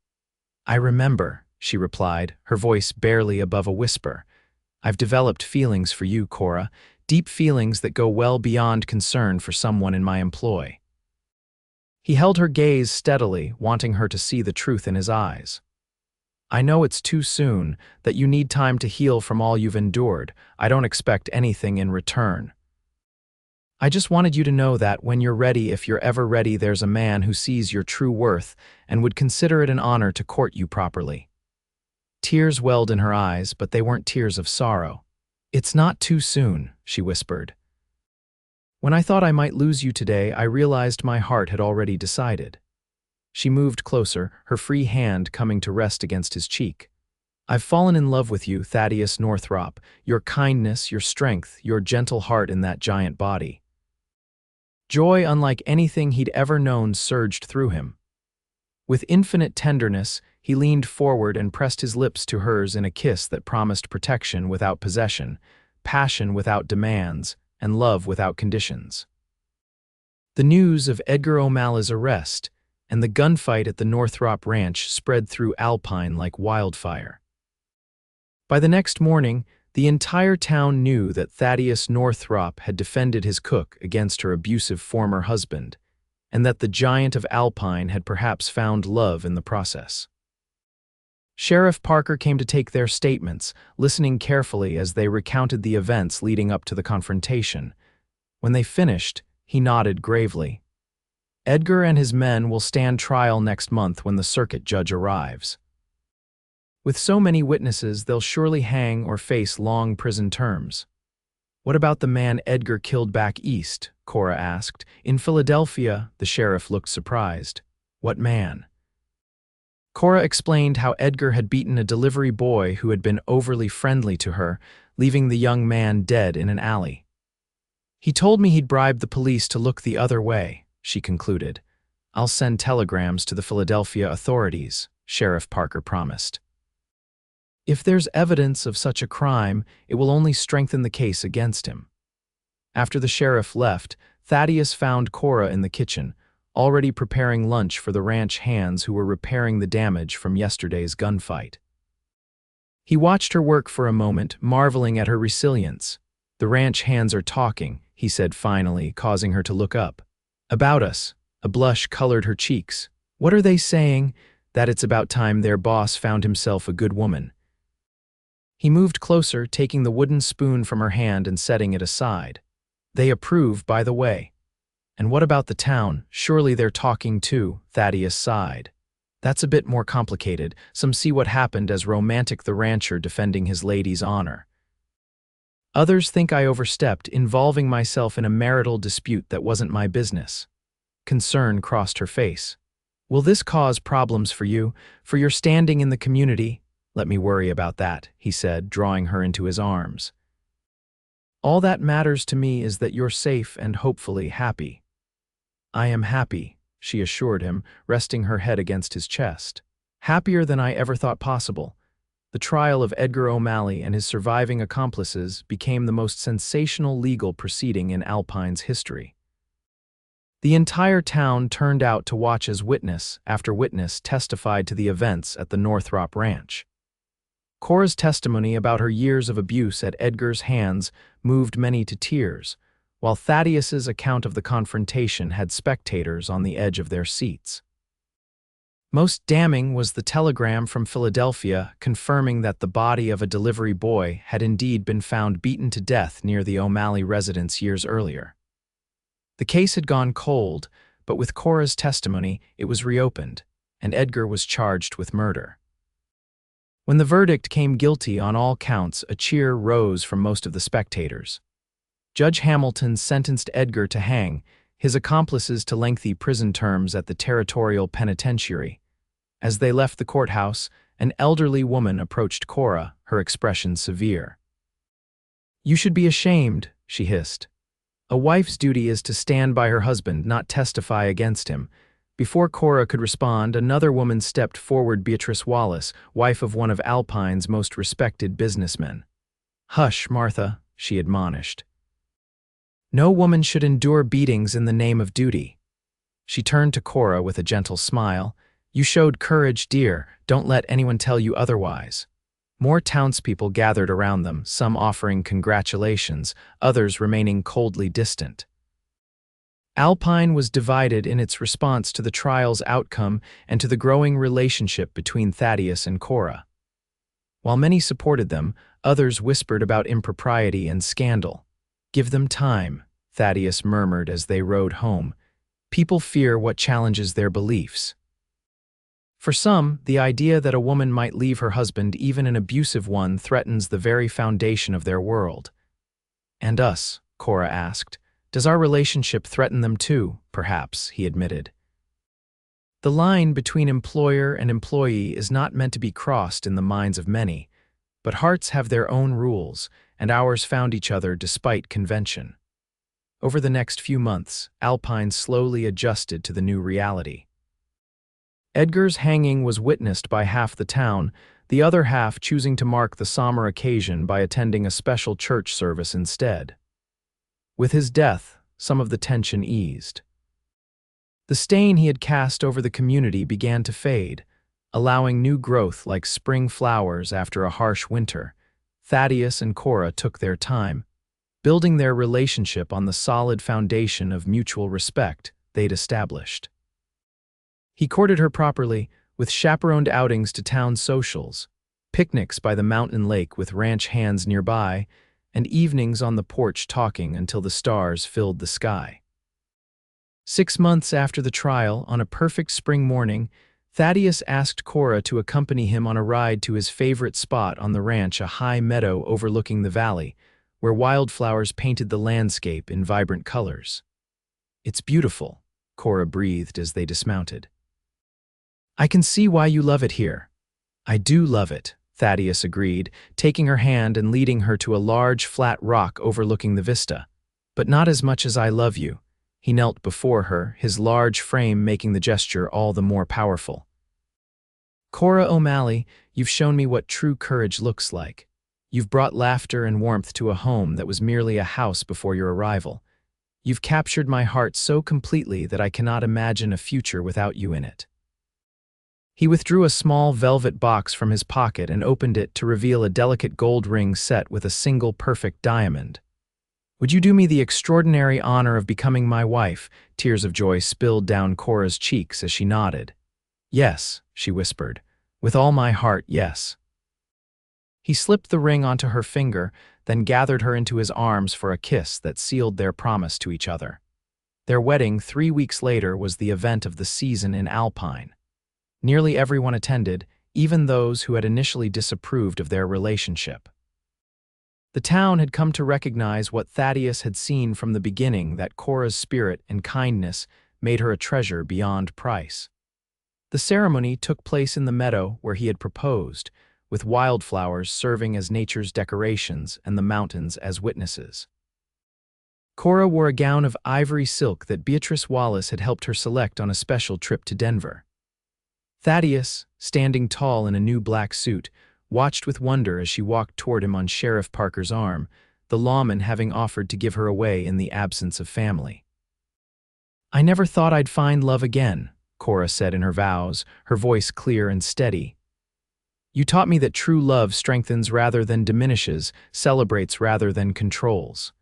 "I remember," she replied, her voice barely above a whisper. "I've developed feelings for you, Cora, deep feelings that go well beyond concern for someone in my employ." He held her gaze steadily, wanting her to see the truth in his eyes. "I know it's too soon, that you need time to heal from all you've endured. I don't expect anything in return. I just wanted you to know that when you're ready, if you're ever ready, there's a man who sees your true worth and would consider it an honor to court you properly." Tears welled in her eyes, but they weren't tears of sorrow. "It's not too soon," she whispered. "When I thought I might lose you today, I realized my heart had already decided." She moved closer, her free hand coming to rest against his cheek. "I've fallen in love with you, Thaddeus Northrop, your kindness, your strength, your gentle heart in that giant body." Joy unlike anything he'd ever known surged through him. With infinite tenderness, he leaned forward and pressed his lips to hers in a kiss that promised protection without possession, passion without demands, and love without conditions. The news of Edgar O'Malley's arrest and the gunfight at the Northrop ranch spread through Alpine like wildfire. By the next morning, the entire town knew that Thaddeus Northrop had defended his cook against her abusive former husband, and that the giant of Alpine had perhaps found love in the process. Sheriff Parker came to take their statements, listening carefully as they recounted the events leading up to the confrontation. When they finished, he nodded gravely. "Edgar and his men will stand trial next month when the circuit judge arrives. With so many witnesses, they'll surely hang or face long prison terms." "What about the man Edgar killed back east?" Cora asked. "In Philadelphia," the sheriff looked surprised. "What man?" Cora explained how Edgar had beaten a delivery boy who had been overly friendly to her, leaving the young man dead in an alley. "He told me he'd bribed the police to look the other way," she concluded. "I'll send telegrams to the Philadelphia authorities," Sheriff Parker promised. "If there's evidence of such a crime, it will only strengthen the case against him." After the sheriff left, Thaddeus found Cora in the kitchen, already preparing lunch for the ranch hands who were repairing the damage from yesterday's gunfight. He watched her work for a moment, marveling at her resilience. "The ranch hands are talking," he said finally, causing her to look up. "About us." A blush colored her cheeks. "What are they saying?" "That it's about time their boss found himself a good woman." He moved closer, taking the wooden spoon from her hand and setting it aside. "They approve, by the way." "And what about the town? Surely they're talking too," Thaddeus sighed. "That's a bit more complicated. Some see what happened as romantic, the rancher defending his lady's honor. Others think I overstepped, involving myself in a marital dispute that wasn't my business." Concern crossed her face. "Will this cause problems for you, for your standing in the community?" "Let me worry about that," he said, drawing her into his arms. "All that matters to me is that you're safe and hopefully happy." "I am happy," she assured him, resting her head against his chest. "Happier than I ever thought possible." The trial of Edgar O'Malley and his surviving accomplices became the most sensational legal proceeding in Alpine's history. The entire town turned out to watch as witness after witness testified to the events at the Northrop ranch. Cora's testimony about her years of abuse at Edgar's hands moved many to tears, while Thaddeus's account of the confrontation had spectators on the edge of their seats. Most damning was the telegram from Philadelphia confirming that the body of a delivery boy had indeed been found beaten to death near the O'Malley residence years earlier. The case had gone cold, but with Cora's testimony, it was reopened, and Edgar was charged with murder. When the verdict came guilty on all counts, a cheer rose from most of the spectators. Judge Hamilton sentenced Edgar to hang, his accomplices to lengthy prison terms at the Territorial Penitentiary. As they left the courthouse, an elderly woman approached Cora, her expression severe. "You should be ashamed," she hissed. "A wife's duty is to stand by her husband, not testify against him." Before Cora could respond, another woman stepped forward, Beatrice Wallace, wife of one of Alpine's most respected businessmen. "Hush, Martha," she admonished. "No woman should endure beatings in the name of duty." She turned to Cora with a gentle smile. "You showed courage, dear. Don't let anyone tell you otherwise." More townspeople gathered around them, some offering congratulations, others remaining coldly distant. Alpine was divided in its response to the trial's outcome and to the growing relationship between Thaddeus and Cora. While many supported them, others whispered about impropriety and scandal. "Give them time," Thaddeus murmured as they rode home. "People fear what challenges their beliefs." For some, the idea that a woman might leave her husband, even an abusive one, threatens the very foundation of their world. "And us?" Cora asked. "Does our relationship threaten them too?" "Perhaps," he admitted. The line between employer and employee is not meant to be crossed in the minds of many, but hearts have their own rules, and ours found each other despite convention. Over the next few months, Alpine slowly adjusted to the new reality. Edgar's hanging was witnessed by half the town, the other half choosing to mark the somber occasion by attending a special church service instead. With his death, some of the tension eased. The stain he had cast over the community began to fade, allowing new growth like spring flowers after a harsh winter. Thaddeus and Cora took their time, building their relationship on the solid foundation of mutual respect they'd established. He courted her properly, with chaperoned outings to town socials, picnics by the mountain lake with ranch hands nearby, and evenings on the porch talking until the stars filled the sky. 6 months after the trial, on a perfect spring morning, Thaddeus asked Cora to accompany him on a ride to his favorite spot on the ranch, a high meadow overlooking the valley, where wildflowers painted the landscape in vibrant colors. "It's beautiful," Cora breathed as they dismounted. "I can see why you love it here." "I do love it," Thaddeus agreed, taking her hand and leading her to a large, flat rock overlooking the vista. "But not as much as I love you." He knelt before her, his large frame making the gesture all the more powerful. "Cora O'Malley, you've shown me what true courage looks like. You've brought laughter and warmth to a home that was merely a house before your arrival. You've captured my heart so completely that I cannot imagine a future without you in it." He withdrew a small velvet box from his pocket and opened it to reveal a delicate gold ring set with a single perfect diamond. "Would you do me the extraordinary honor of becoming my wife?" Tears of joy spilled down Cora's cheeks as she nodded. "Yes," she whispered. "With all my heart, yes." He slipped the ring onto her finger, then gathered her into his arms for a kiss that sealed their promise to each other. Their wedding 3 weeks later was the event of the season in Alpine. Nearly everyone attended, even those who had initially disapproved of their relationship. The town had come to recognize what Thaddeus had seen from the beginning, that Cora's spirit and kindness made her a treasure beyond price. The ceremony took place in the meadow where he had proposed, with wildflowers serving as nature's decorations and the mountains as witnesses. Cora wore a gown of ivory silk that Beatrice Wallace had helped her select on a special trip to Denver. Thaddeus, standing tall in a new black suit, watched with wonder as she walked toward him on Sheriff Parker's arm, the lawman having offered to give her away in the absence of family. "I never thought I'd find love again," Cora said in her vows, her voice clear and steady. "You taught me that true love strengthens rather than diminishes, celebrates rather than controls.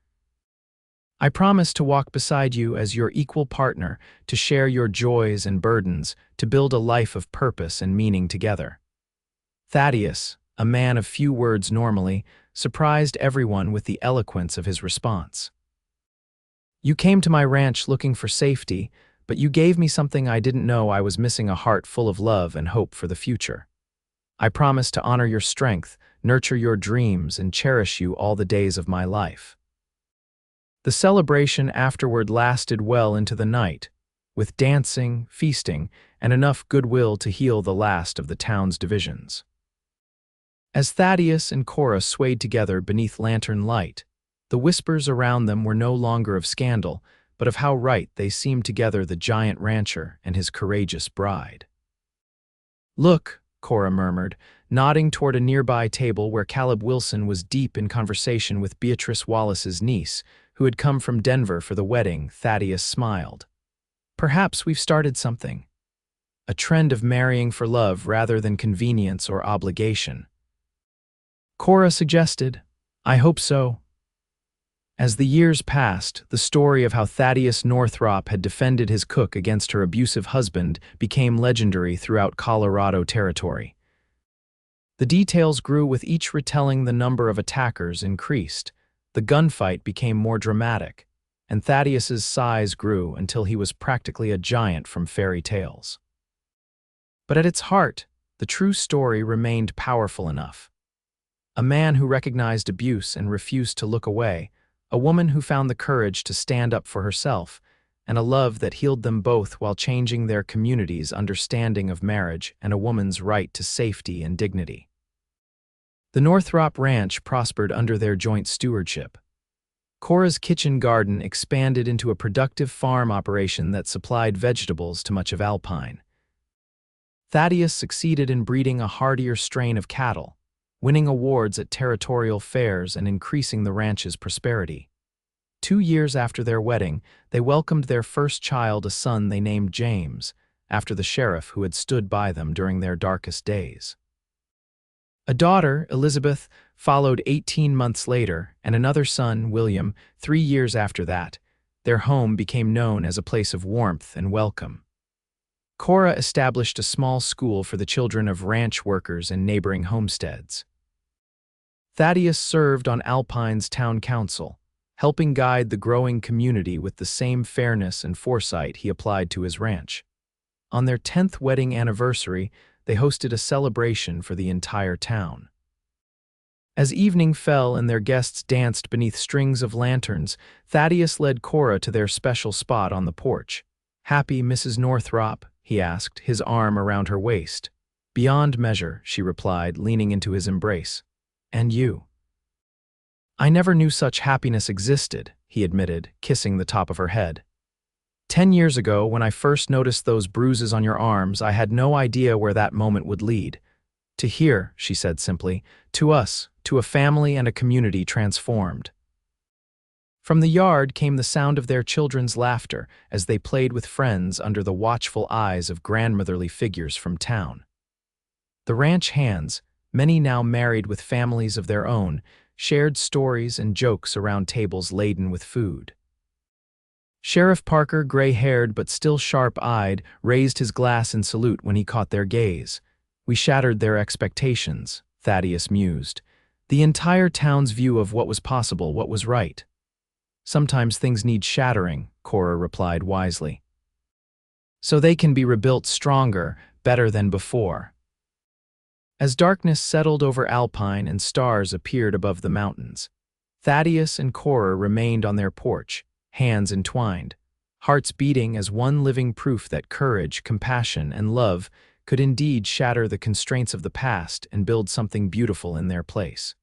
I promise to walk beside you as your equal partner, to share your joys and burdens, to build a life of purpose and meaning together." Thaddeus, a man of few words normally, surprised everyone with the eloquence of his response. "You came to my ranch looking for safety, but you gave me something I didn't know I was missing, a heart full of love and hope for the future." I promise to honor your strength, nurture your dreams, and cherish you all the days of my life." The celebration afterward lasted well into the night, with dancing, feasting, and enough goodwill to heal the last of the town's divisions. As Thaddeus and Cora swayed together beneath lantern light, the whispers around them were no longer of scandal, but of how right they seemed together, the giant rancher and his courageous bride. "Look," Cora murmured, nodding toward a nearby table where Caleb Wilson was deep in conversation with Beatrice Wallace's niece, who had come from Denver for the wedding. Thaddeus smiled. "Perhaps we've started something. A trend of marrying for love rather than convenience or obligation." Cora suggested, "I hope so." As the years passed, the story of how Thaddeus Northrop had defended his cook against her abusive husband became legendary throughout Colorado territory. The details grew with each retelling. The number of attackers increased, the gunfight became more dramatic, and Thaddeus's size grew until he was practically a giant from fairy tales. But at its heart, the true story remained powerful enough. A man who recognized abuse and refused to look away, a woman who found the courage to stand up for herself, and a love that healed them both while changing their community's understanding of marriage and a woman's right to safety and dignity. The Northrop Ranch prospered under their joint stewardship. Cora's kitchen garden expanded into a productive farm operation that supplied vegetables to much of Alpine. Thaddeus succeeded in breeding a hardier strain of cattle, winning awards at territorial fairs and increasing the ranch's prosperity. 2 years after their wedding, they welcomed their first child, a son they named James, after the sheriff who had stood by them during their darkest days. A daughter, Elizabeth, followed 18 months later, and another son, William, 3 years after that. Their home became known as a place of warmth and welcome. Cora established a small school for the children of ranch workers and neighboring homesteads. Thaddeus served on Alpine's town council, helping guide the growing community with the same fairness and foresight he applied to his ranch. On their 10th wedding anniversary, they hosted a celebration for the entire town. As evening fell and their guests danced beneath strings of lanterns, Thaddeus led Cora to their special spot on the porch. "Happy, Mrs. Northrop?" he asked, his arm around her waist. "Beyond measure," she replied, leaning into his embrace. "And you?" "I never knew such happiness existed," he admitted, kissing the top of her head. 10 years ago, when I first noticed those bruises on your arms, I had no idea where that moment would lead. To here," she said simply, "to us, to a family and a community transformed." From the yard came the sound of their children's laughter as they played with friends under the watchful eyes of grandmotherly figures from town. The ranch hands, many now married with families of their own, shared stories and jokes around tables laden with food. Sheriff Parker, gray-haired but still sharp-eyed, raised his glass in salute when he caught their gaze. "We shattered their expectations," Thaddeus mused. "The entire town's view of what was possible, what was right." "Sometimes things need shattering," Cora replied wisely. "So they can be rebuilt stronger, better than before." As darkness settled over Alpine and stars appeared above the mountains, Thaddeus and Cora remained on their porch, hands entwined, hearts beating as one living proof that courage, compassion, and love could indeed shatter the constraints of the past and build something beautiful in their place.